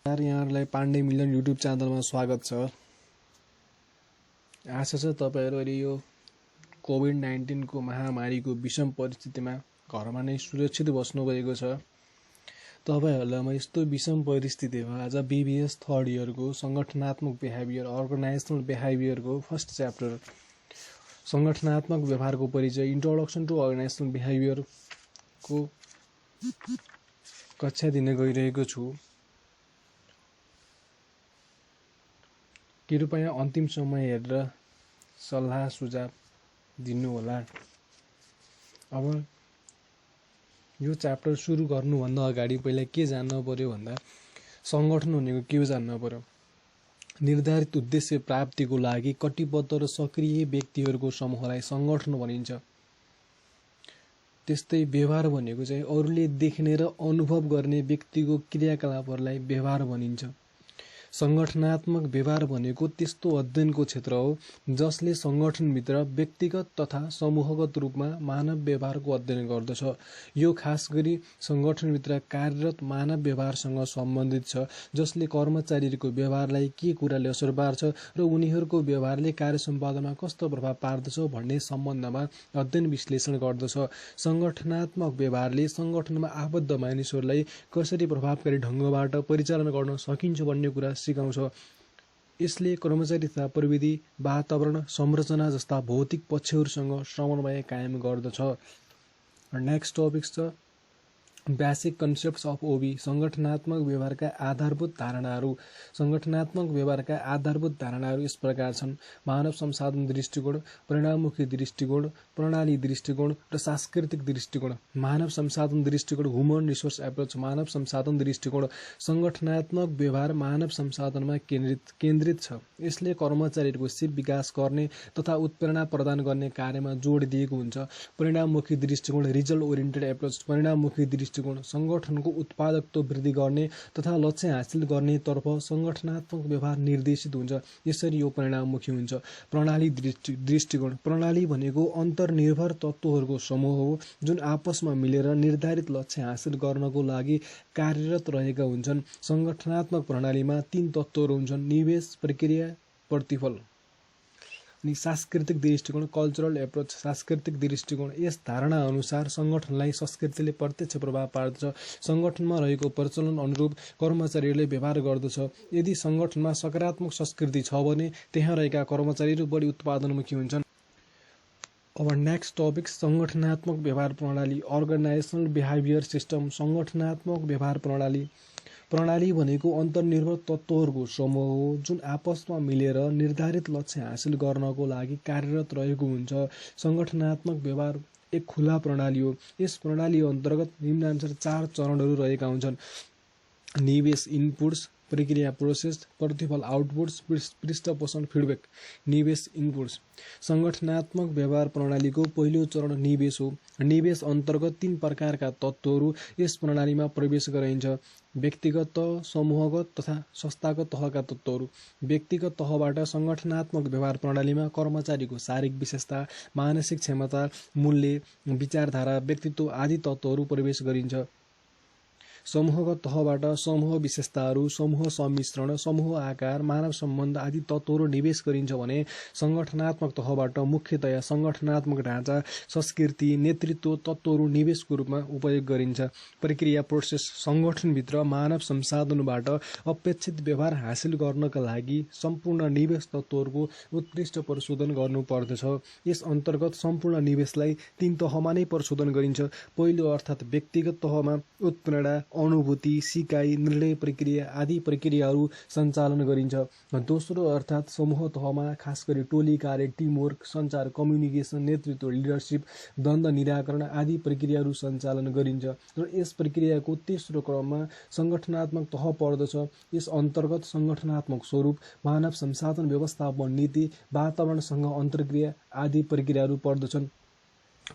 यहाँहरूलाई पाण्डे मिलन युट्युब च्यानलमा स्वागत छ। आशा छ तपाईहरु अहिले यो कोभिड-19 को महामारीको विषम परिस्थितिमा घरमा नै सुरक्षित बस्नुभएको छ। तपाईहरुलाई म यस्तो विषम परिस्थितिमा आज बीबीएस थर्ड इयरको संगठनात्मक बिहेभियर अर्गनाइजेसनल बिहेभियरको फर्स्ट च्याप्टर संगठनात्मक व्यवहारको परिचय इन्ट्रोडक्सन टु अर्गनाइजेसनल बिहेभियर को कक्षा दिन गइरहेको छु। कृपया अन्तिम समय हेरेर सल्लाह सुझाव दिनु होला। अब यो च्याप्टर सुरु गर्नुभन्दा अगाडि पहिला के जान्न पर्यो भन्दा संगठन भनेको के हो जान्न पर्यो। निर्धारित उद्देश्य प्राप्तिको लागि कटिबद्ध र सक्रिय व्यक्तिहरूको समूहलाई संगठन भनिन्छ। त्यस्तै व्यवहार भनेको चाहिँ अरूले देख्ने र अनुभव गर्ने व्यक्तिको क्रियाकलापहरूलाई व्यवहार भनिन्छ। संगठनात्मक व्यवहार भनेको त्यस्तो अध्ययनको क्षेत्र हो जसले संगठनभित्र व्यक्तिगत तथा समूहगत रूपमा मानव व्यवहारको अध्ययन गर्दछ। यो खास गरी संगठनभित्र कार्यरत मानव व्यवहारसँग सम्बन्धित छ, जसले कर्मचारीहरूको व्यवहारलाई के कुराले असर पार्छ र उनीहरूको व्यवहारले कार्य सम्पादनमा कस्तो प्रभाव पार्दछ भन्ने सम्बन्धमा अध्ययन विश्लेषण गर्दछ। संगठनात्मक व्यवहारले संगठनमा आबद्ध मानिसहरूलाई कसरी प्रभावकारी ढङ्गबाट परिचालन गर्न सकिन्छ भन्ने कुरा सिकाउँछ। यसले कर्मचारी तथा प्रविधि, वातावरण, संरचना जस्ता भौतिक पक्षहरूसँग समन्वय कायम गर्दछ। नेक्स्ट टपिक छ बेसिक कन्सेप्ट्स अफ ओबी संगठनात्मक व्यवहारका आधारभूत धारणाहरू। संगठनात्मक व्यवहारका आधारभूत धारणाहरू यस प्रकार छन्: मानव संसाधन दृष्टिकोण, परिणाममुखी दृष्टिकोण, प्रणाली दृष्टिकोण र सांस्कृतिक दृष्टिकोण। मानव संसाधन दृष्टिकोण ह्युमन रिसोर्स एप्रोच। मानव संसाधन दृष्टिकोण संगठनात्मक व्यवहार मानव संसाधनमा केन्द्रित छ। यसले कर्मचारीहरूको सिप विकास गर्ने तथा उत्प्रेरणा प्रदान गर्ने कार्यमा जोड दिएको हुन्छ। परिणाममुखी दृष्टिकोण रिजल्ट ओरिएन्टेड एप्रोच। परिणाममुखी दृष्टिकोण संगठनको उत्पादकता वृद्धि गर्ने तथा लक्ष्य हासिल गर्ने तर्फ संगठनात्मक व्यवहार निर्देशित हुन्छ। यसरी यो परिणाममुखी हुन्छ। प्रणाली दृष्टिकोण प्रणाली भनेको अन्तर्निर्भर तत्त्वहरूको समूह हो जुन आपसमा मिलेर निर्धारित लक्ष्य हासिल गर्नको लागि कार्यरत रहेका हुन्छन्। संगठनात्मक प्रणालीमा 3 तत्त्वहरू हुन्छन्: निवेश, प्रक्रिया, प्रतिफल। अनि सांस्कृतिक दृष्टिकोण कल्चरल एप्रोच। सांस्कृतिक दृष्टिकोण यस धारणा अनुसार संगठनलाई संस्कृतिले प्रत्यक्ष प्रभाव पार्दछ। संगठनमा रहेको प्रचलन अनुरूप कर्मचारीहरूले व्यवहार गर्दछ। यदि संगठनमा सकारात्मक संस्कृति छ भने त्यहाँ रहेका कर्मचारीहरू बढी उत्पादनमुखी हुन्छन्। अब नेक्स्ट टपिक संगठनात्मक व्यवहार प्रणाली अर्गनाइजेसनल बिहेभियर सिस्टम। संगठनात्मक व्यवहार प्रणाली प्रणाली भनेको अन्तर्निर्भर तत्त्वहरूको समूह हो जुन आपसमा मिलेर निर्धारित लक्ष्य हासिल गर्नको लागि कार्यरत रहेको हुन्छ। संगठनात्मक व्यवहार एक खुला प्रणाली हो। यस प्रणाली अन्तर्गत निम्नानुसार 4 चरणहरू रहेका हुन्छन्: निवेश इनपुट्स, प्रक्रिया प्रोसेस, प्रतिफल आउटपुट्स, पृष्ठपोषण फिडब्याक। निवेश इनपुट्स संगठनात्मक व्यवहार प्रणालीको पहिलो चरण निवेश हो। निवेश अन्तर्गत 3 प्रकारका तत्त्वहरू यस प्रणालीमा प्रवेश गराइन्छ: व्यक्तिगत तह, समूहगत तथा संस्थागत तहका तत्त्वहरू। व्यक्तिगत तहबाट संगठनात्मक व्यवहार प्रणालीमा कर्मचारीको शारीरिक विशेषता, मानसिक क्षमता, मूल्य, विचारधारा, व्यक्तित्व आदि तत्त्वहरू प्रवेश गरिन्छ। समूहगत तहबाट समूह विशेषताहरू, समूह सम्मिश्रण, समूह आकार, मानव सम्बन्ध आदि तत्त्वहरू निवेश गरिन्छ भने संगठनात्मक तहबाट मुख्यतया संगठनात्मक ढाँचा, संस्कृति, नेतृत्व तत्त्वहरू निवेशको रूपमा उपयोग गरिन्छ। प्रक्रिया प्रोसेस संगठनभित्र मानव संसाधनबाट अपेक्षित व्यवहार हासिल गर्नका लागि सम्पूर्ण निवेश तत्त्वहरूको उत्कृष्ट परिशोधन गर्नुपर्दछ। यस अन्तर्गत सम्पूर्ण निवेशलाई 3 तहमा नै परिशोधन गरिन्छ। पहिलो अर्थात् व्यक्तिगत तहमा उत्प्रेरणा, अनुभूति, सिकाइ, निर्णय प्रक्रिया आदि प्रक्रियाहरू सञ्चालन गरिन्छ। दोस्रो अर्थात् समूह तहमा खास गरी टोली कार्य, टिमवर्क, सञ्चार, कम्युनिकेसन, नेतृत्व, लिडरसिप, द्वन्द्व निराकरण आदि प्रक्रियाहरू सञ्चालन गरिन्छ। र यस प्रक्रियाको तेस्रो क्रममा संगठनात्मक तह पर्दछ। यस अन्तर्गत संगठनात्मक स्वरूप, मानव संसाधन व्यवस्थापन नीति, वातावरणसँग अन्तर्क्रिया आदि प्रक्रियाहरू पर्दछन्।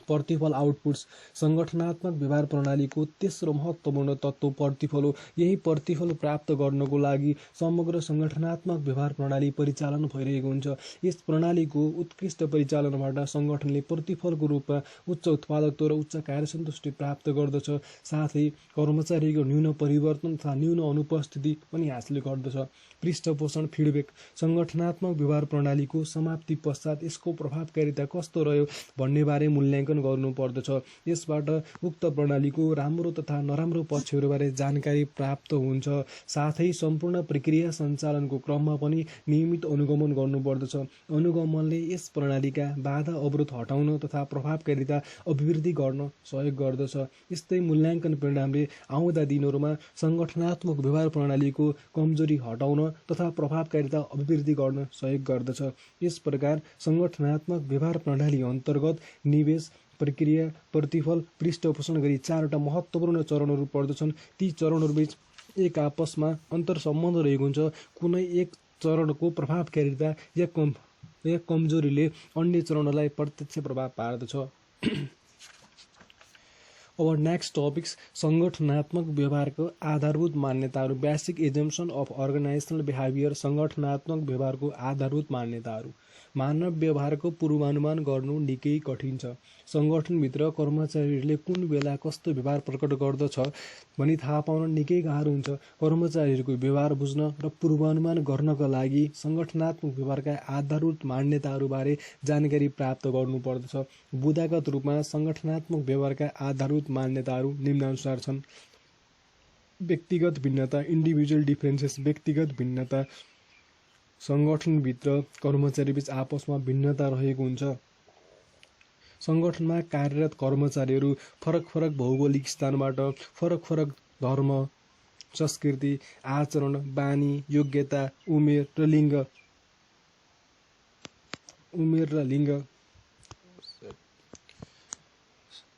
प्रतिफल आउटपुट्स सङ्गठनात्मक व्यवहार प्रणालीको तेस्रो महत्त्वपूर्ण तत्त्व प्रतिफल हो। यही प्रतिफल प्राप्त गर्नको लागि समग्र सङ्गठनात्मक व्यवहार प्रणाली परिचालन भइरहेको हुन्छ। यस प्रणालीको उत्कृष्ट परिचालनबाट सङ्गठनले प्रतिफलको रूपमा उच्च उत्पादकत्व र उच्च कार्यसन्तुष्टि प्राप्त गर्दछ। साथै कर्मचारीको न्यून परिवर्तन तथा न्यून अनुपस्थिति पनि हासिल गर्दछ। पृष्ठपोषण फिडब्याक सङ्गठनात्मक व्यवहार प्रणालीको समाप्ति पश्चात यसको प्रभावकारिता कस्तो रह्यो भन्ने बारे मूल्याङ्कन गर्नुपर्दछ। यसबाट उक्त प्रणालीको राम्रो तथा नराम्रो पक्षहरूबारे जानकारी प्राप्त हुन्छ। साथै सम्पूर्ण प्रक्रिया सञ्चालनको क्रममा पनि नियमित अनुगमन गर्नुपर्दछ। अनुगमनले यस प्रणालीका बाधा अवरोध हटाउन तथा प्रभावकारिता अभिवृद्धि गर्न सहयोग गर्दछ। यस्तै मूल्याङ्कन परिणामले आउँदा दिनहरूमा सङ्गठनात्मक व्यवहार प्रणालीको कमजोरी हटाउन तथा प्रभावकारिता अभिवृद्धि गर्न सहयोग गर्दछ। यस प्रकार सङ्गठनात्मक व्यवहार प्रणाली अन्तर्गत निवेश, प्रक्रिया, प्रतिफल, पृष्ठपोषण गरी 4वटा महत्त्वपूर्ण चरणहरू पर्दछन्। ती चरणहरूबीच एक आपसमा अन्तर्सम्बन्ध रहेको हुन्छ। कुनै एक चरणको प्रभावकारिता या कमजोरीले अन्य चरणलाई प्रत्यक्ष प्रभाव पार्दछ। अब नेक्स्ट टपिक्स सङ्गठनात्मक व्यवहारको आधारभूत मान्यताहरू। Basic assumption of organisational behaviour. सङ्गठनात्मक व्यवहारको आधारभूत मान्यताहरू। मानव व्यवहारको पूर्वानुमान गर्नु निकै कठिन छ। सङ्गठनभित्र कर्मचारीहरूले कुन बेला कस्तो व्यवहार प्रकट गर्दछ भनी थाहा पाउन निकै गाह्रो हुन्छ। कर्मचारीहरूको व्यवहार बुझ्न र पूर्वानुमान गर्नका लागि सङ्गठनात्मक व्यवहारका आधारभूत मान्यताहरूबारे जानकारी प्राप्त गर्नुपर्दछ। बुदागत रूपमा सङ्गठनात्मक व्यवहारका आधारभूत मान्यताहरू निम्नानुसार छन्। व्यक्तिगत भिन्नता, इन्डिभिजुअल डिफरेन्सेस। व्यक्तिगत भिन्नता सङ्गठनभित्र कर्मचारीबीच आपसमा भिन्नता रहेको हुन्छ। सङ्गठनमा कार्यरत कर्मचारीहरू फरक फरक भौगोलिक स्थानबाट, फरक फरक धर्म, संस्कृति, आचरण, बानी, योग्यता, उमेर र लिङ्ग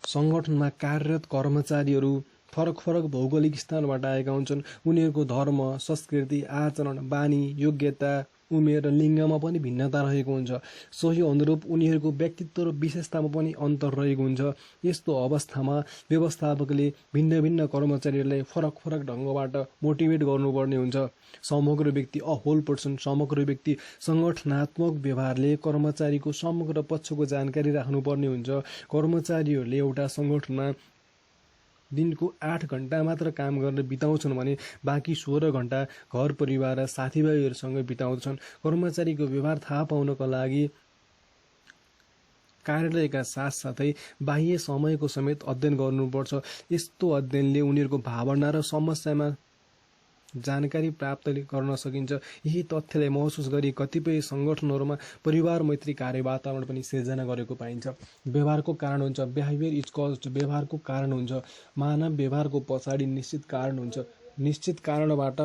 सङ्गठनमा कार्यरत कर्मचारीहरू फरक फरक भौगोलिक स्थानबाट आएका हुन्छन्। उनीहरूको धर्म, संस्कृति, आचरण, बानी, योग्यता, उमेर र लिङ्गमा पनि भिन्नता रहेको हुन्छ। सोही अनुरूप उनीहरूको व्यक्तित्व र विशेषतामा पनि अन्तर रहेको हुन्छ। यस्तो अवस्थामा व्यवस्थापकले भिन्न भिन्न कर्मचारीहरूलाई फरक फरक ढङ्गबाट मोटिभेट गर्नुपर्ने हुन्छ। समग्र व्यक्ति, अ होल पर्सन। समग्र व्यक्ति सङ्गठनात्मक व्यवहारले कर्मचारीको समग्र पक्षको जानकारी राख्नुपर्ने हुन्छ। कर्मचारीहरूले एउटा सङ्गठनमा दिनको 8 घण्टा मात्र काम गर्न बिताउँछन् भने बाँकी 16 घण्टा घर परिवार र साथीभाइहरूसँग बिताउँछन्। कर्मचारीको व्यवहार थाहा पाउनका लागि कार्यालयका साथसाथै बाह्य समयको समेत अध्ययन गर्नुपर्छ। यस्तो अध्ययनले उनीहरूको भावना र समस्यामा जानकारी प्राप्त गर्न सकिन्छ। यही तथ्यलाई महसुस गरी कतिपय सङ्गठनहरूमा परिवार मैत्री कार्य वातावरण पनि सिर्जना गरेको पाइन्छ। व्यवहारको कारण हुन्छ। Behaviour is caused. व्यवहारको कारण हुन्छ। मानव व्यवहारको पछाडि निश्चित कारण हुन्छ। निश्चित कारणबाट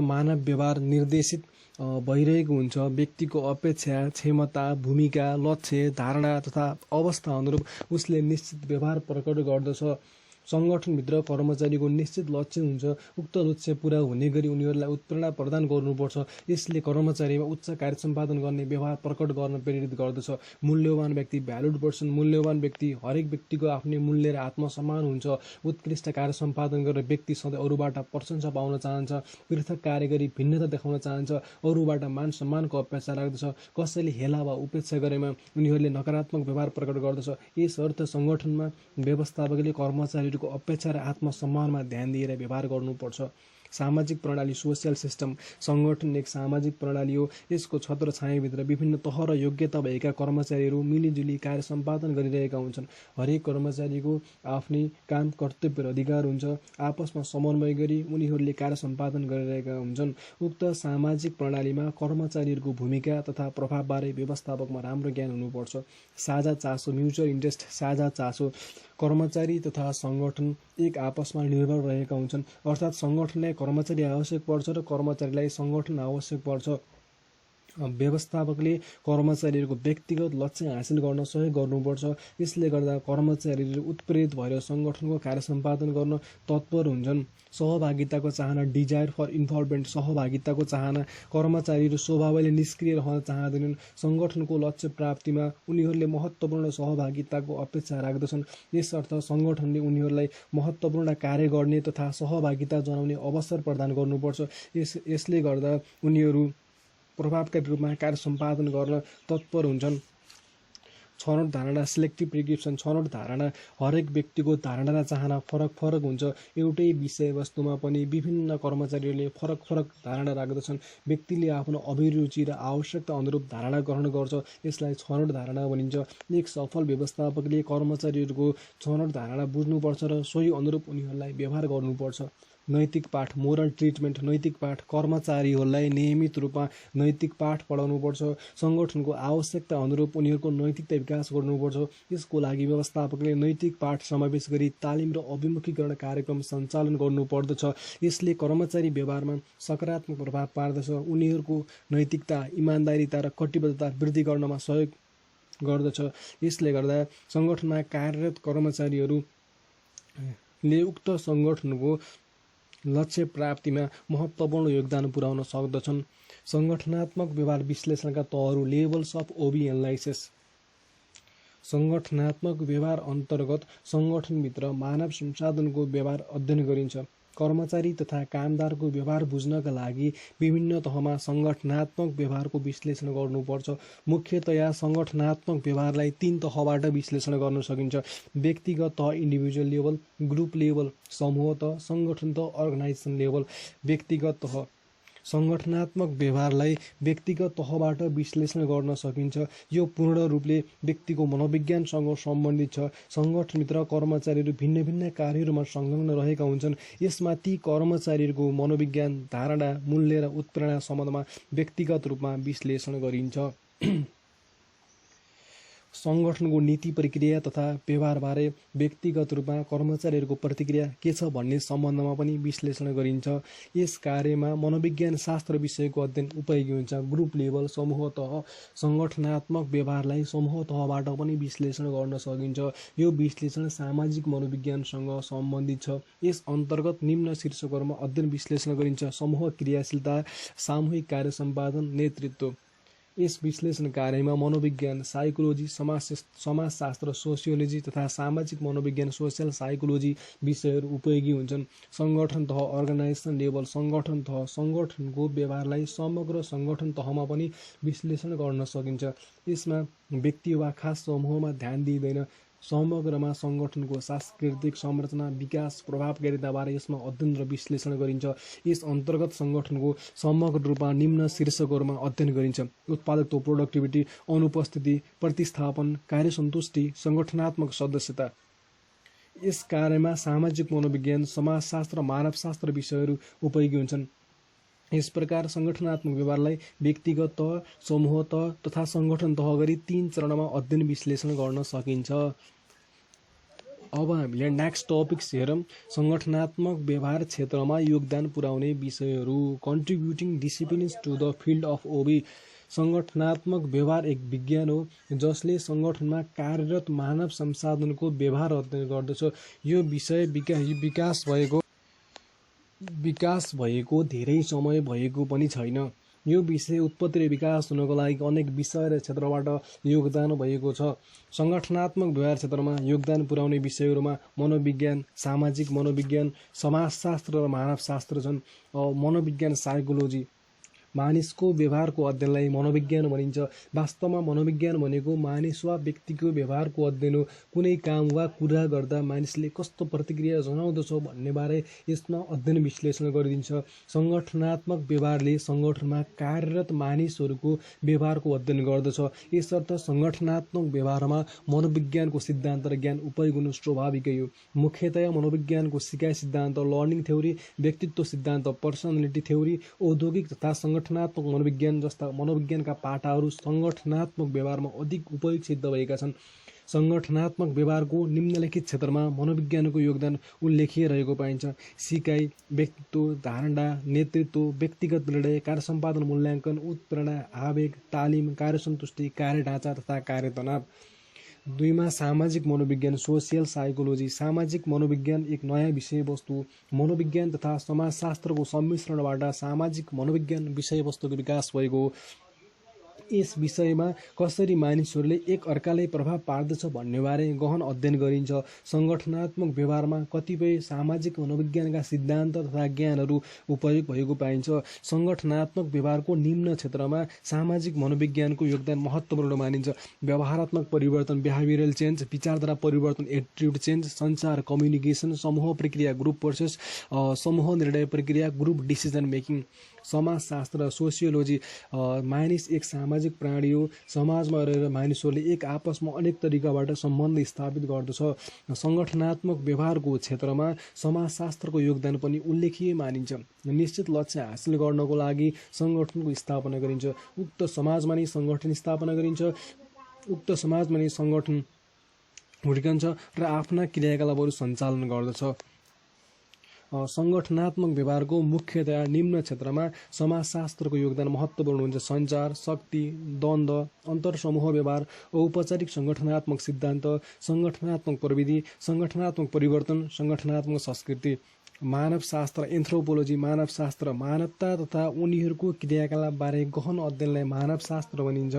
मानव व्यवहार निर्देशित भइरहेको हुन्छ। व्यक्तिको अपेक्षा, क्षमता, भूमिका, लक्ष्य, धारणा तथा अवस्था अनुरूप उसले निश्चित व्यवहार प्रकट गर्दछ। सङ्गठनभित्र कर्मचारीको निश्चित लक्ष्य हुन्छ। उक्त लक्ष्य पुरा हुने गरी उनीहरूलाई उत्प्रेरणा प्रदान गर्नुपर्छ। यसले कर्मचारीमा उच्च कार्य सम्पादन गर्ने व्यवहार प्रकट गर्न प्रेरित गर्दछ। मूल्यवान व्यक्ति, भ्यालुड पर्सन। मूल्यवान व्यक्ति, हरेक व्यक्तिको आफ्नै मूल्य र आत्मसम्मान हुन्छ। उत्कृष्ट कार्य सम्पादन गरेर व्यक्ति सधैँ अरूबाट प्रशंसा पाउन चाहन्छ। पृथक कार्य गरी भिन्नता देखाउन चाहन्छ। अरूबाट मान सम्मानको अपेक्षा राख्दछ। कसैले हेला वा उपेक्षा गरेमा उनीहरूले नकारात्मक व्यवहार प्रकट गर्दछ। यसर्थ सङ्गठनमा व्यवस्थापकले कर्मचारी अपेक्षा र आत्मसम्मानमा ध्यान दिएर व्यवहार गर्नुपर्छ। सामाजिक प्रणाली, सोसियल सिस्टम। सङ्गठन एक सामाजिक प्रणाली हो। यसको छत्र छायाभित्र विभिन्न तह र योग्यता भएका कर्मचारीहरू मिलिजुली कार्य सम्पादन गरिरहेका हुन्छन्। हरेक कर्मचारीको आफ्नै काम, कर्तव्य र अधिकार हुन्छ। आपसमा समन्वय गरी उनीहरूले कार्य सम्पादन गरिरहेका हुन्छन्। उक्त सामाजिक प्रणालीमा कर्मचारीहरूको भूमिका तथा प्रभावबारे व्यवस्थापकमा राम्रो ज्ञान हुनुपर्छ। साझा चासो, म्युचुअल इन्ट्रेस्ट। साझा चासो कर्मचारी तथा सङ्गठन एक आपसमा निर्भर रहेका हुन्छन्। अर्थात् सङ्गठनलाई कर्मचारी आवश्यक पर्छ र कर्मचारीलाई सङ्गठन आवश्यक पर्छ। व्यवस्थापकले कर्मचारीहरूको व्यक्तिगत लक्ष्य हासिल गर्न सहयोग गर्नुपर्छ। यसले गर्दा कर्मचारीहरू उत्प्रेरित भएर सङ्गठनको कार्य सम्पादन गर्न तत्पर हुन्छन्। सहभागिताको चाहना, डिजायर फर इन्भल्भमेन्ट, सहभागिताको चाहना। कर्मचारीहरू स्वभावले निष्क्रिय रहन चाहँदैनन्। सङ्गठनको लक्ष्य प्राप्तिमा उनीहरूले महत्त्वपूर्ण सहभागिताको अपेक्षा राख्दछन्। यसर्थ सङ्गठनले उनीहरूलाई महत्त्वपूर्ण कार्य गर्ने तथा सहभागिता जनाउने अवसर प्रदान गर्नुपर्छ। यसले गर्दा उनीहरू प्रभावकारी रूपमा कार्य सम्पादन गर्न तत्पर हुन्छन्। छनौट धारणा, सिलेक्टिभ प्रिस्क्रिप्सन। छनौट धारणा, हरेक व्यक्तिको धारणा र चाहना फरक हुन्छ। एउटै विषयवस्तुमा पनि विभिन्न कर्मचारीहरूले फरक धारणा राख्दछन्। व्यक्तिले आफ्नो अभिरुचि र आवश्यकता अनुरूप धारणा ग्रहण गर्छ। यसलाई छनौट धारणा भनिन्छ। एक सफल व्यवस्थापकले कर्मचारीहरूको छनौट धारणा बुझ्नुपर्छ र सोही अनुरूप उनीहरूलाई व्यवहार गर्नुपर्छ। नैतिक पाठ, मोरल ट्रिटमेन्ट। नैतिक पाठ, कर्मचारीहरूलाई नियमित रूपमा नैतिक पाठ पढाउनुपर्छ। सङ्गठनको आवश्यकता अनुरूप उनीहरूको नैतिकता विकास गर्नुपर्छ। यसको लागि व्यवस्थापकले नैतिक पाठ समावेश गरी तालिम र अभिमुखीकरण कार्यक्रम सञ्चालन गर्नुपर्दछ। यसले कर्मचारी व्यवहारमा सकारात्मक प्रभाव पार्दछ। उनीहरूको नैतिकता, इमान्दारिता र कटिबद्धता वृद्धि गर्नमा सहयोग गर्दछ। यसले गर्दा सङ्गठनमा कार्यरत कर्मचारीहरूले उक्त सङ्गठनको लक्ष्य प्राप्तिमा महत्त्वपूर्ण योगदान पुर्याउन सक्दछन्। सङ्गठनात्मक व्यवहार विश्लेषणका तहहरू। Levels of OB analysis. सङ्गठनात्मक व्यवहार अन्तर्गत सङ्गठनभित्र मानव संसाधनको व्यवहार अध्ययन गरिन्छ। कर्मचारी तथा कामदारको व्यवहार बुझ्नका लागि विभिन्न तहमा सङ्गठनात्मक व्यवहारको विश्लेषण गर्नुपर्छ। मुख्यतया सङ्गठनात्मक व्यवहारलाई 3 तहबाट विश्लेषण गर्न सकिन्छ। व्यक्तिगत तह, इन्डिभिजुअल लेभल, ग्रुप लेभल, समूह तह, सङ्गठन तह, अर्गनाइजेसन लेभल। व्यक्तिगत तह। सङ्गठनात्मक व्यवहारलाई व्यक्तिगत तहबाट विश्लेषण गर्न सकिन्छ। यो पूर्ण रूपले व्यक्तिको मनोविज्ञानसँग सम्बन्धित छ। सङ्गठनभित्र कर्मचारीहरू भिन्न कार्यहरूमा संलग्न रहेका हुन्छन्। यसमा ती कर्मचारीहरूको मनोविज्ञान, धारणा, मूल्य र उत्प्रेरणा सम्बन्धमा व्यक्तिगत रूपमा विश्लेषण गरिन्छ। सङ्गठनको नीति, प्रक्रिया तथा व्यवहारबारे व्यक्तिगत रूपमा कर्मचारीहरूको प्रतिक्रिया के छ भन्ने सम्बन्धमा पनि विश्लेषण गरिन्छ। यस कार्यमा मनोविज्ञान शास्त्र विषयको अध्ययन उपयोगी हुन्छ। ग्रुप लेभल, समूह तह। सङ्गठनात्मक व्यवहारलाई समूह तहबाट पनि विश्लेषण गर्न सकिन्छ। यो विश्लेषण सामाजिक मनोविज्ञानसँग सम्बन्धित छ। यस अन्तर्गत निम्न शीर्षकहरूमा अध्ययन विश्लेषण गरिन्छ। समूह क्रियाशीलता, सामूहिक कार्य सम्पादन, नेतृत्व। यस विश्लेषण कार्यमा मनोविज्ञान, साइकोलोजी, समाजशास्त्र, सोसियोलोजी तथा सामाजिक मनोविज्ञान, सोसियल साइकोलोजी विषयहरू उपयोगी हुन्छन्। सङ्गठन तह, अर्गनाइजेसन लेभल। सङ्गठन तह, सङ्गठनको व्यवहारलाई समग्र सङ्गठन तहमा पनि विश्लेषण गर्न सकिन्छ। यसमा व्यक्ति वा खास समूहमा ध्यान दिइँदैन। समग्रमा सङ्गठनको सांस्कृतिक संरचना, विकास, प्रभावकारिताबारे यसमा अध्ययन र विश्लेषण गरिन्छ। यस अन्तर्गत सङ्गठनको समग्र रूपमा निम्न शीर्षकहरूमा अध्ययन गरिन्छ। उत्पादकत्व, प्रोडक्टिभिटी, अनुपस्थिति, प्रतिस्थापन, कार्यसन्तुष्टि, सङ्गठनात्मक सदस्यता। यस कार्यमा सामाजिक मनोविज्ञान, समाजशास्त्र, मानवशास्त्र विषयहरू उपयोगी हुन्छन्। यस प्रकार सङ्गठनात्मक व्यवहारलाई व्यक्तिगत तह, समूह तह तथा सङ्गठन तह गरी 3 चरणमा अध्ययन विश्लेषण गर्न सकिन्छ। अब हामीले नेक्स्ट टपिक्स हेरौँ। सङ्गठनात्मक व्यवहार क्षेत्रमा योगदान पुर्याउने विषयहरू। Contributing disciplines to the field of OB. सङ्गठनात्मक व्यवहार एक विज्ञान हो जसले सङ्गठनमा कार्यरत मानव संसाधनको व्यवहार अध्ययन गर्दछ। यो विषय विकास भएको धेरै समय भएको पनि छैन। यो विषय उत्पत्ति र विकास हुनको लागि अनेक विषय र क्षेत्रबाट योगदान भएको छ। सङ्गठनात्मक व्यवहार क्षेत्रमा योगदान पुर्याउने विषयहरूमा मनोविज्ञान, सामाजिक मनोविज्ञान, समाजशास्त्र र मानवशास्त्र छन्। मनोविज्ञान, साइकोलोजी। मानिसको व्यवहारको अध्ययनलाई मनोविज्ञान भनिन्छ। वास्तवमा मनोविज्ञान भनेको मानिस वा व्यक्तिको व्यवहारको अध्ययन हो। कुनै काम वा कुरा गर्दा मानिसले कस्तो प्रतिक्रिया जनाउँदछ भन्नेबारे यसमा अध्ययन विश्लेषण गरिदिन्छ। सङ्गठनात्मक व्यवहारले सङ्गठनमा कार्यरत मानिसहरूको व्यवहारको अध्ययन गर्दछ। यसर्थ सङ्गठनात्मक व्यवहारमा मनोविज्ञानको सिद्धान्त र ज्ञान उपयोग हुनु स्वाभाविकै हो। मुख्यतया मनोविज्ञानको सिकाइ सिद्धान्त, लर्निङ थ्योरी, व्यक्तित्व सिद्धान्त, पर्सनालिटी थ्योरी, औद्योगिक तथा सङ्गठनात्मक मनोविज्ञान जस्ता मनोविज्ञानका पाटाहरू सङ्गठनात्मक व्यवहारमा अधिक उपयोग सिद्ध भएका छन्। सङ्गठनात्मक व्यवहारको निम्नलिखित क्षेत्रमा मनोविज्ञानको योगदान उल्लेखिए रहेको पाइन्छ। सिकाइ, व्यक्तित्व, धारणा, नेतृत्व, व्यक्तिगत निर्णय, कार्य सम्पादन, मूल्याङ्कन, उत्प्रेरणा, आवेग, तालिम, कार्यसन्तुष्टि, कार्यढाँचा तथा कार्यतनाव। 2 मा सामाजिक मनोविज्ञान, सोसियल साइकोलोजी। सामाजिक मनोविज्ञान एक नयाँ विषयवस्तु मनोविज्ञान तथा समाजशास्त्रको सम्मिश्रणबाट सामाजिक मनोविज्ञान विषयवस्तुको विकास भएको हो। यस विषयमा कसरी मानिसहरूले एक अर्कालाई प्रभाव पार्दछ भन्नेबारे गहन अध्ययन गरिन्छ। सङ्गठनात्मक व्यवहारमा कतिपय सामाजिक मनोविज्ञानका सिद्धान्त तथा ज्ञानहरू उपयोग भएको पाइन्छ। सङ्गठनात्मक व्यवहारको निम्न क्षेत्रमा सामाजिक मनोविज्ञानको योगदान महत्त्वपूर्ण मानिन्छ। व्यवहारात्मक परिवर्तन, बिहेभियरल चेन्ज, विचारधारा परिवर्तन, एटिट्युड चेन्ज, सञ्चार, कम्युनिकेसन, समूह प्रक्रिया, ग्रुप प्रोसेस, समूह निर्णय प्रक्रिया, ग्रुप डिसिजन मेकिङ। समाजशास्त्र, सोसियोलोजी। मानिस एक सामाजिक प्राणी हो। समाजमा रहेर मानिसहरूले एक आपसमा अनेक तरिकाबाट सम्बन्ध स्थापित गर्दछ। सङ्गठनात्मक व्यवहारको क्षेत्रमा समाजशास्त्रको योगदान पनि उल्लेखीय मानिन्छ। निश्चित लक्ष्य हासिल गर्नको लागि सङ्गठनको स्थापना गरिन्छ। उक्त समाजमा नै सङ्गठन स्थापना गरिन्छ। उक्त समाजमा नै सङ्गठन हुर्कन्छ र आफ्ना क्रियाकलापहरू सञ्चालन गर्दछ। सङ्गठनात्मक व्यवहारको मुख्यतया निम्न क्षेत्रमा समाजशास्त्रको योगदान महत्त्वपूर्ण हुन्छ। सञ्चार, शक्ति, द्वन्द्व, अन्तरसमूह व्यवहार, औपचारिक सङ्गठनात्मक सिद्धान्त, सङ्गठनात्मक प्रविधि, सङ्गठनात्मक परिवर्तन, सङ्गठनात्मक संस्कृति। मानवशास्त्र, एन्थ्रोपोलोजी। मानवशास्त्र मानवता तथा उनीहरूको क्रियाकलापबारे गहन अध्ययनलाई मानवशास्त्र भनिन्छ।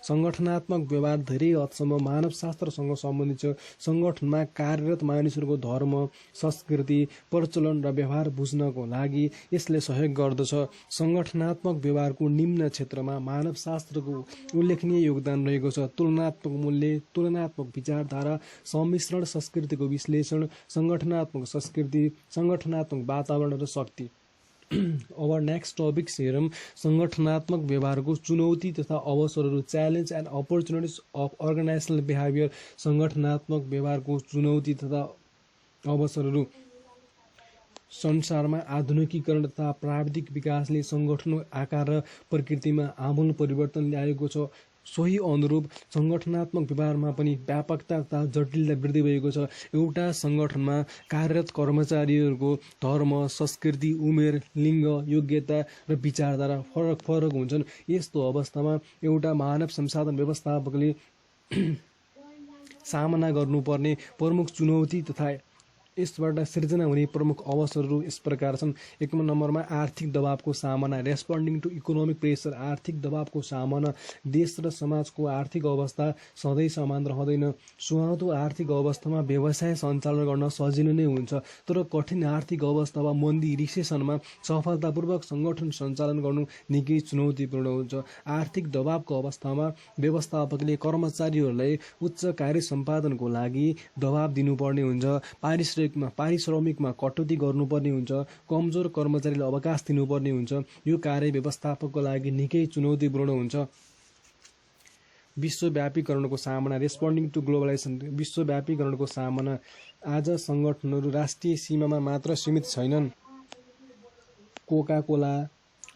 सङ्गठनात्मक व्यवहार धेरै हदसम्म मानवशास्त्रसँग सम्बन्धित छ। सङ्गठनमा कार्यरत मानिसहरूको धर्म, संस्कृति, प्रचलन र व्यवहार बुझ्नको लागि यसले सहयोग गर्दछ। सङ्गठनात्मक व्यवहारको निम्न क्षेत्रमा मानवशास्त्रको उल्लेखनीय योगदान रहेको छ। तुलनात्मक मूल्य, तुलनात्मक विचारधारा, सम्मिश्रण संस्कृतिको विश्लेषण, सङ्गठनात्मक संस्कृति, सङ्गठनात्मक वातावरण र शक्ति। अब नेक्स्ट टपिक्स हेरौँ। सङ्गठनात्मक व्यवहारको चुनौती तथा अवसरहरू। Challenge and opportunities of organisational behaviour. सङ्गठनात्मक व्यवहारको चुनौती तथा अवसरहरू। संसारमा आधुनिकीकरण तथा प्राविधिक विकासले सङ्गठनको आकार र प्रकृतिमा आमूल परिवर्तन ल्याएको छ। सोही अनुरूप सङ्गठनात्मक व्यवहारमा पनि व्यापकता तथा जटिलता वृद्धि भएको छ। एउटा सङ्गठनमा कार्यरत कर्मचारीहरूको धर्म, संस्कृति, उमेर, लिङ्ग, योग्यता र विचारधारा फरक फरक हुन्छन्। यस्तो अवस्थामा एउटा मानव संसाधन व्यवस्थापकले सामना गर्नुपर्ने प्रमुख चुनौती तथा यसबाट सिर्जना हुने प्रमुख अवसरहरू यस प्रकार छन्। 1 नम्बरमा आर्थिक दबावको सामना, रेस्पोन्डिङ टु इकोनोमिक प्रेसर। आर्थिक दबावको सामना। देश र समाजको आर्थिक अवस्था सधैँ समान रहँदैन। सुहाउँदो आर्थिक अवस्थामा व्यवसाय सञ्चालन गर्न सजिलो नै हुन्छ, तर कठिन आर्थिक अवस्था वा मन्दी, रिसेसनमा सफलतापूर्वक सङ्गठन सञ्चालन गर्नु निकै चुनौतीपूर्ण हुन्छ। आर्थिक दबावको अवस्थामा व्यवस्थापकले कर्मचारीहरूलाई उच्च कार्य सम्पादनको लागि दबाव दिनुपर्ने हुन्छ। पारिश्रमिकमा कटौती गर्नुपर्ने हुन्छ। कमजोर कर्मचारीलाई अवकाश दिनुपर्ने हुन्छ। यो कार्य व्यवस्थापकको लागि निकै चुनौतीपूर्ण हुन्छ। विश्वव्यापीकरणको सामना, रेस्पोन्डिङ टु ग्लोबलाइजेसन। विश्वव्यापीकरणको सामना। आज सङ्गठनहरू राष्ट्रिय सीमामा मात्र सीमित छैनन्। कोका-कोला,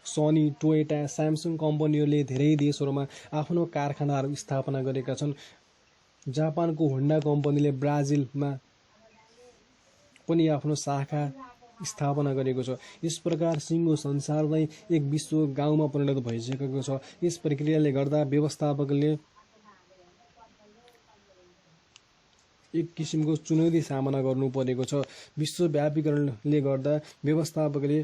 सनी, टोयोटा, स्यामसङ कम्पनीहरूले धेरै देशहरूमा आफ्नो कारखानाहरू स्थापना गरेका छन्। जापानको होन्डा कम्पनीले ब्राजिलमा पनि आफ्नो शाखा स्थापना गरेको छ। यस प्रकार सिङ्गो संसार नै एक विश्व गाउँमा परिणत भइसकेको छ। यस प्रक्रियाले गर्दा व्यवस्थापकले एक किसिमको चुनौती सामना गर्नु परेको छ। विश्वव्यापीकरणले गर्दा व्यवस्थापकले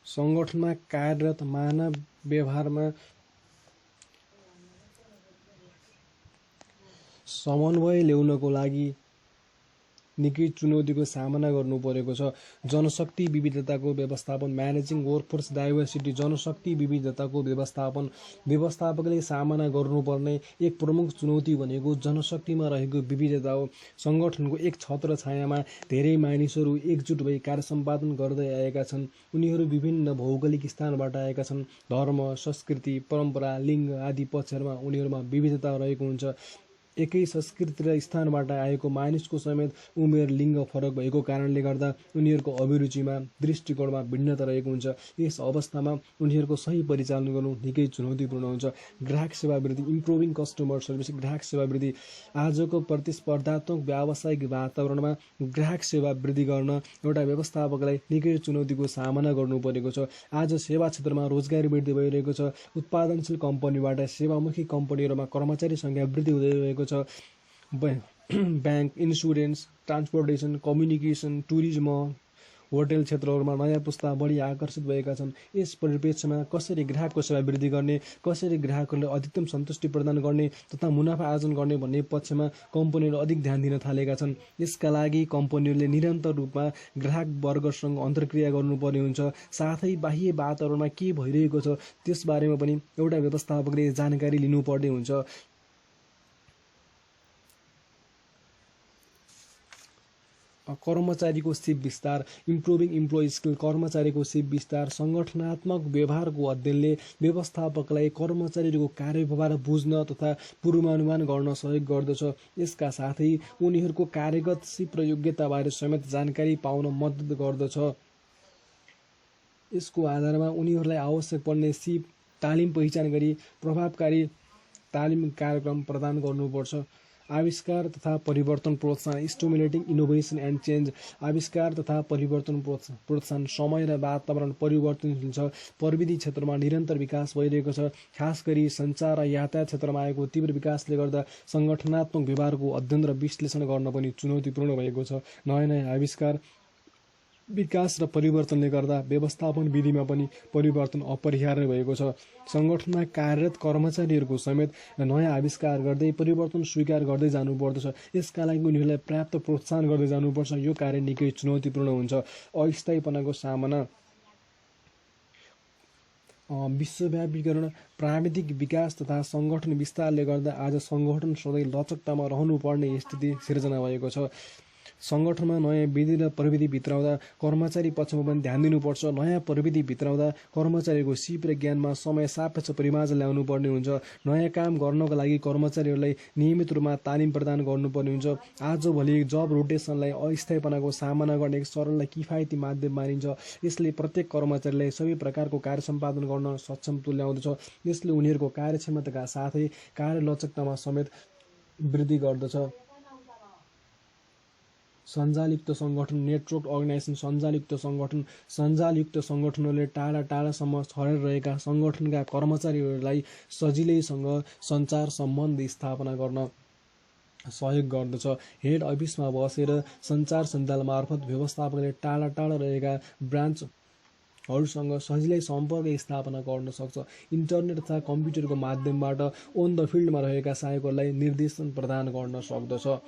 सङ्गठनमा कार्यरत मानव व्यवहारमा समन्वय ल्याउनको लागि निकै चुनौतीको सामना गर्नु परेको छ। जनशक्ति विविधताको व्यवस्थापन, म्यानेजिङ वर्कफोर्स डाइभर्सिटी। जनशक्ति विविधताको व्यवस्थापन। व्यवस्थापकले सामना गर्नुपर्ने एक प्रमुख चुनौती भनेको जनशक्तिमा रहेको विविधता हो। सङ्गठनको एक छत्र छायामा धेरै मानिसहरू एकजुट भई कार्य सम्पादन गर्दै आएका छन्। उनीहरू विभिन्न भौगोलिक स्थानबाट आएका छन्। धर्म, संस्कृति, परम्परा, लिङ्ग आदि पक्षहरूमा उनीहरूमा विविधता रहेको हुन्छ। एकै संस्कृति र स्थानबाट आएको मानिसको समेत उमेर लिङ्ग फरक भएको कारणले गर्दा उनीहरूको अभिरुचिमा दृष्टिकोणमा भिन्नता रहेको हुन्छ। यस अवस्थामा उनीहरूको सही परिचालन गर्नु निकै चुनौतीपूर्ण हुन्छ। ग्राहक सेवा वृद्धि, इम्प्रुभिङ कस्टमर सर्भिस। ग्राहक सेवा वृद्धि, आजको प्रतिस्पर्धात्मक व्यावसायिक वातावरणमा ग्राहक सेवा वृद्धि गर्न एउटा व्यवस्थापकलाई निकै चुनौतीको सामना गर्नु परेको छ। आज सेवा क्षेत्रमा रोजगारी वृद्धि भइरहेको छ। उत्पादनशील कम्पनीबाट सेवामुखी कम्पनीहरूमा कर्मचारी सङ्ख्या वृद्धि हुँदै गएको छ। Bank, insurance, transportation, communication, tourism, hotel क्षेत्रहरूमा नयाँ पुस्ता बढी आकर्षित भएका छन्। यस परिप्रेक्ष्यमा कसरी ग्राहकको सेवा वृद्धि गर्ने, कसरी ग्राहकहरूलाई अधिकतम सन्तुष्टि प्रदान गर्ने तथा मुनाफा आर्जन गर्ने भन्ने पक्षमा कम्पनीहरू अधिक ध्यान दिन थालेका छन्। यसका लागि कम्पनीहरूले निरन्तर रूपमा ग्राहक वर्गसँग अन्तर्क्रिया गर्नुपर्ने हुन्छ। साथै बाह्य वातावरणमा के भइरहेको छ त्यसबारेमा पनि एउटा व्यवस्थापकले जानकारी लिनुपर्ने हुन्छ। कर्मचारीको सिप विस्तार, इम्प्रुभिङ इम्प्लोइ स्किल। कर्मचारीको सिप विस्तार, सङ्गठनात्मक व्यवहारको अध्ययनले व्यवस्थापकलाई कर्मचारीहरूको कार्यव्यवहार बुझ्न तथा पूर्वानुमान गर्न सहयोग गर्दछ। यसका साथै उनीहरूको कार्यगत सिप र योग्यताबारे समेत जानकारी पाउन मद्दत गर्दछ। यसको आधारमा उनीहरूलाई आवश्यक पर्ने सिप तालिम पहिचान गरी प्रभावकारी तालिम कार्यक्रम प्रदान गर्नुपर्छ। आविष्कार तथा परिवर्तन प्रोत्साहन, स्टिमुलेटिङ इनोभेसन एन्ड चेन्ज। आविष्कार तथा परिवर्तन प्रोत्साहन, समय र वातावरण परिवर्तनशील छ। प्रविधि क्षेत्रमा निरन्तर विकास भइरहेको छ। खास गरी सञ्चार र यातायात क्षेत्रमा आएको तीव्र विकासले गर्दा सङ्गठनात्मक व्यवहारको अध्ययन र विश्लेषण गर्न पनि चुनौतीपूर्ण भएको छ। नयाँ नयाँ आविष्कार, विकास र परिवर्तनले गर्दा व्यवस्थापन विधिमा पनि परिवर्तन अपरिहार्य भएको छ। सङ्गठनमा कार्यरत कर्मचारीहरूको समेत नयाँ आविष्कार गर्दै परिवर्तन स्वीकार गर्दै जानुपर्दछ। यसका लागि उनीहरूलाई पर्याप्त प्रोत्साहन गर्दै जानुपर्छ। यो कार्य निकै चुनौतीपूर्ण हुन्छ। अस्थायीपनाको सामना, विश्वव्यापीकरण, प्राविधिक विकास तथा सङ्गठन विस्तारले गर्दा आज सङ्गठन सधैँ लचकतामा रहनुपर्ने स्थिति सिर्जना भएको छ। सङ्गठनमा नयाँ विधि र प्रविधि भित्राउँदा कर्मचारी पक्षमा पनि ध्यान दिनुपर्छ। नयाँ प्रविधि भित्राउँदा कर्मचारीको सिप र ज्ञानमा समय सापेक्ष परिमार्जन ल्याउनु पर्ने हुन्छ। नयाँ काम गर्नको लागि कर्मचारीहरूलाई नियमित रूपमा तालिम प्रदान गर्नुपर्ने हुन्छ। आजभोलि जब रोटेसनलाई अस्थायीपनाको सामना गर्ने एक सरल र किफायती माध्यम मानिन्छ। यसले प्रत्येक कर्मचारीलाई सबै प्रकारको कार्य सम्पादन गर्न सक्षम तुल्याउँदछ। यसले उनीहरूको कार्यक्षमताका साथै कार्य लचकतामा समेत वृद्धि गर्दछ। सञ्जालयुक्त सङ्गठन, नेटवर्क अर्गनाइजेसन। सञ्जालयुक्त सङ्गठनले टाढा टाढासम्म छरेर रहेका सङ्गठनका कर्मचारीहरूलाई सजिलैसँग सञ्चार सम्बन्ध स्थापना गर्न सहयोग गर्दछ। हेड अफिसमा बसेर सञ्चार सञ्जाल मार्फत व्यवस्थापकले टाढा टाढा रहेका ब्रान्चहरूसँग सजिलै सम्पर्क स्थापना गर्न सक्छ। इन्टरनेट तथा कम्प्युटरको माध्यमबाट अन द फिल्डमा रहेका सहायकहरूलाई निर्देशन प्रदान गर्न सक्दछ।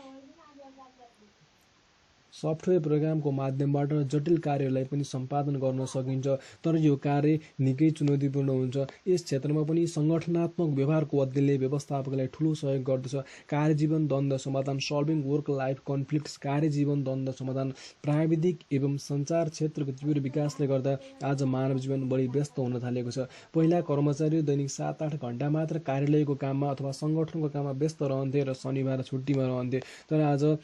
सफ्टवेयर प्रोग्रामको माध्यमबाट जटिल कार्यहरूलाई पनि सम्पादन गर्न सकिन्छ। तर यो कार्य निकै चुनौतीपूर्ण हुन्छ। यस क्षेत्रमा पनि सङ्गठनात्मक व्यवहारको अध्ययनले व्यवस्थापकलाई ठूलो सहयोग गर्दछ। कार्यजीवन द्वन्द्व समाधान, सल्भिङ वर्क लाइफ कन्फ्लिक्ट्स। कार्यजीवन द्वन्द्व समाधान, प्राविधिक एवं सञ्चार क्षेत्रको तीव्र विकासले गर्दा आज मानव जीवन बढी व्यस्त हुन थालेको छ। पहिला कर्मचारी दैनिक 7-8 घण्टा मात्र कार्यालयको काममा अथवा सङ्गठनको काममा व्यस्त रहन्थे र शनिबार छुट्टीमा रहन्थे। तर आज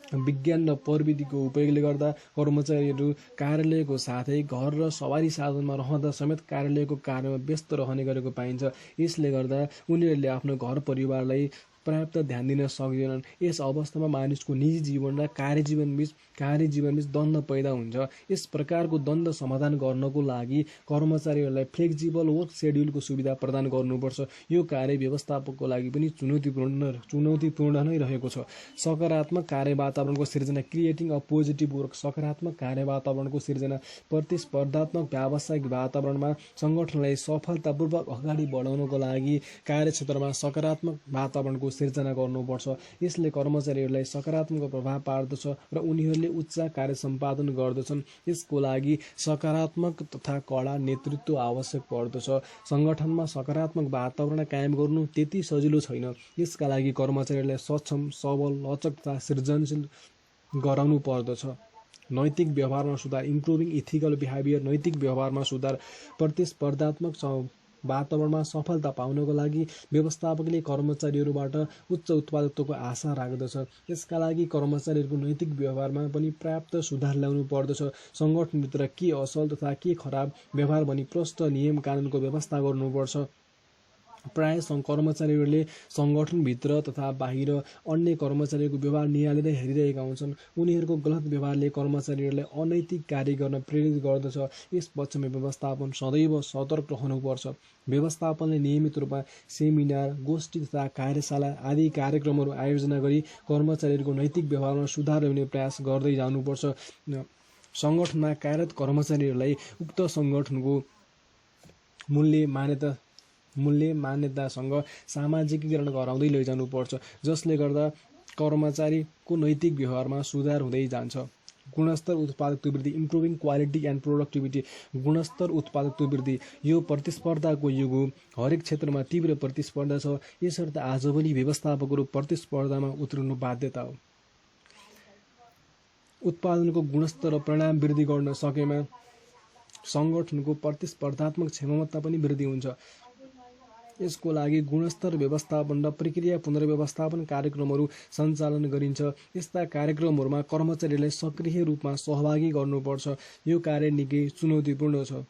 विज्ञान र प्रविधिको उपयोगले गर्दा कर्मचारीहरू कार्यालयको साथै घर र सवारी साधनमा रहँदा समेत कार्यालयको कार्यमा व्यस्त रहने गरेको पाइन्छ। यसले गर्दा उनीहरूले आफ्नो घर परिवारलाई पर्याप्त ध्यान दिन सक्दैनन्। यस अवस्थामा मानिसको निजी जीवन र कार्यजीवनबीच द्वन्द्व पैदा हुन्छ। यस प्रकारको द्वन्द्व समाधान गर्नको लागि कर्मचारीहरूलाई फ्लेक्सिबल वर्क सेड्युलको सुविधा प्रदान गर्नुपर्छ। यो कार्य व्यवस्थापकको लागि पनि चुनौतीपूर्ण नै रहेको छ। सकारात्मक कार्य वातावरणको सिर्जना, क्रिएटिङ अ पोजिटिभ वर्क। सकारात्मक कार्य वातावरणको सिर्जना, प्रतिस्पर्धात्मक व्यावसायिक वातावरणमा सङ्गठनलाई सफलतापूर्वक अगाडि बढाउनको लागि कार्यक्षेत्रमा सकारात्मक वातावरणको सिर्जना गर्नुपर्छ। यसले कर्मचारीहरूलाई सकारात्मक प्रभाव पार्दछ र उनीहरूले उच्च कार्य सम्पादन गर्दछन्। यसको लागि सकारात्मक तथा कडा नेतृत्व आवश्यक पर्दछ। सङ्गठनमा सकारात्मक वातावरण कायम गर्नु त्यति सजिलो छैन। यसका लागि कर्मचारीहरूलाई सक्षम, सबल, लचक तथा सृजनशील गराउनु पर्दछ। नैतिक व्यवहारमा सुधार, इम्प्रुभिङ इथिकल बिहेभियर। नैतिक व्यवहारमा सुधार, प्रतिस्पर्धात्मक वातावरणमा सफलता पाउनको लागि व्यवस्थापकले कर्मचारीहरूबाट उच्च उत्पादकताको आशा राख्दछ। यसका लागि कर्मचारीहरूको नैतिक व्यवहारमा पनि पर्याप्त सुधार ल्याउनु पर्दछ। सङ्गठनभित्र के असल तथा के खराब व्यवहार भनी प्रष्ट नियम कानुनको व्यवस्था गर्नुपर्छ। प्राय कर्मचारीहरूले सङ्गठनभित्र तथा बाहिर अन्य कर्मचारीहरूको व्यवहार निहालेर हेरिरहेका हुन्छन्। उनीहरूको गलत व्यवहारले कर्मचारीहरूलाई अनैतिक कार्य गर्न प्रेरित गर्दछ। यस पक्षमा व्यवस्थापन सदैव सतर्क रहनुपर्छ। व्यवस्थापनले नियमित रूपमा सेमिनार, गोष्ठी तथा कार्यशाला आदि कार्यक्रमहरू आयोजना गरी कर्मचारीहरूको नैतिक व्यवहारमा सुधार ल्याउने प्रयास गर्दै जानुपर्छ। सङ्गठनमा कार्यरत कर्मचारीहरूलाई उक्त सङ्गठनको मूल्य मान्यतासँग सामाजिकीकरण गराउँदै लैजानुपर्छ, जसले गर्दा कर्मचारीको नैतिक व्यवहारमा सुधार हुँदै जान्छ। गुणस्तर उत्पादकता वृद्धि, इम्प्रुभिङ क्वालिटी एन्ड प्रोडक्टिभिटी। गुणस्तर उत्पादकता वृद्धि। यो प्रतिस्पर्धाको युग हो। हरेक क्षेत्रमा तीव्र प्रतिस्पर्धा छ। यसर्थ आजभोलि व्यवस्थापकहरू प्रतिस्पर्धामा उत्रिनु बाध्यता हो। उत्पादनको गुणस्तर र परिणाम वृद्धि गर्न सकेमा सङ्गठनको प्रतिस्पर्धात्मक क्षमता पनि वृद्धि हुन्छ। यसको लागि गुणस्तर व्यवस्थापन र प्रक्रिया पुनर्व्यवस्थापन कार्यक्रमहरू सञ्चालन गरिन्छ। यस्ता कार्यक्रमहरूमा कर्मचारीलाई सक्रिय रूपमा सहभागी गर्नुपर्छ। यो कार्य निकै चुनौतीपूर्ण छ।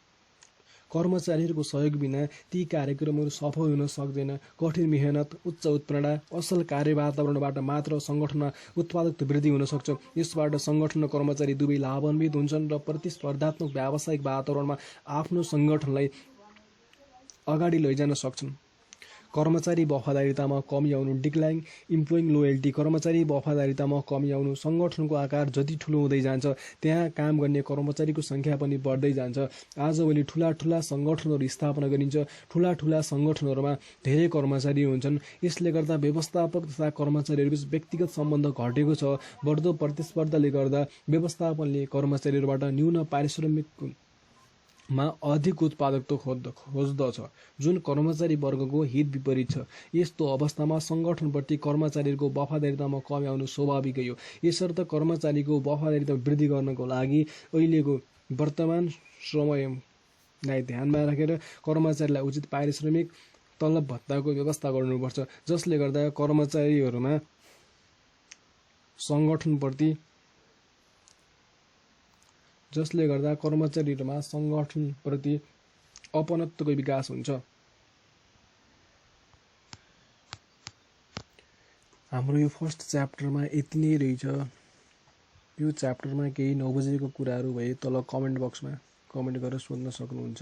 कर्मचारीहरूको सहयोग बिना ती कार्यक्रमहरू सफल हुन सक्दैन। कठिन मेहनत, उच्च उत्प्रेरणा, असल कार्य वातावरणबाट मात्र सङ्गठनमा उत्पादकता वृद्धि हुन सक्छ। यसबाट सङ्गठन र कर्मचारी दुवै लाभान्वित हुन्छन् र प्रतिस्पर्धात्मक व्यावसायिक वातावरणमा आफ्नो सङ्गठनलाई अगाडि लैजान सक्छन्। कर्मचारी वफादारीतामा कमी आउनु, डिक्लाइन इम्प्लोइङ लोयल्टी। कर्मचारी वफादारीतामा कमी आउनु। सङ्गठनको आकार जति ठुलो हुँदै जान्छ त्यहाँ काम गर्ने कर्मचारीको सङ्ख्या पनि बढ्दै जान्छ। आजभोलि ठुला सङ्गठनहरू स्थापना गरिन्छ। ठुला सङ्गठनहरूमा धेरै कर्मचारी हुन्छन्। यसले गर्दा व्यवस्थापक तथा कर्मचारीहरूबीच व्यक्तिगत सम्बन्ध घटेको छ। बढ्दो प्रतिस्पर्धाले गर्दा व्यवस्थापनले कर्मचारीहरूबाट न्यून पारिश्रमिक मा अधिक उत्पादकता खोज्दछ, जुन कर्मचारी वर्गको हित विपरीत छ। यस्तो अवस्थामा सङ्गठनप्रति कर्मचारीहरूको वफादारीतामा कमी आउनु स्वाभाविकै हो। यसर्थ कर्मचारीको वफादारीता वृद्धि गर्नको लागि अहिलेको वर्तमान समयलाई ध्यानमा राखेर कर्मचारीलाई उचित पारिश्रमिक, तलब भत्ताको व्यवस्था गर्नुपर्छ, जसले गर्दा कर्मचारीहरूमा सङ्गठनप्रति अपनत्वको विकास हुन्छ। हाम्रो यो फर्स्ट च्याप्टरमा यति नै रहेछ। यो च्याप्टरमा केही नबुझेको कुराहरू भए तल कमेन्ट बक्समा कमेन्ट गरेर सोध्न सक्नुहुन्छ।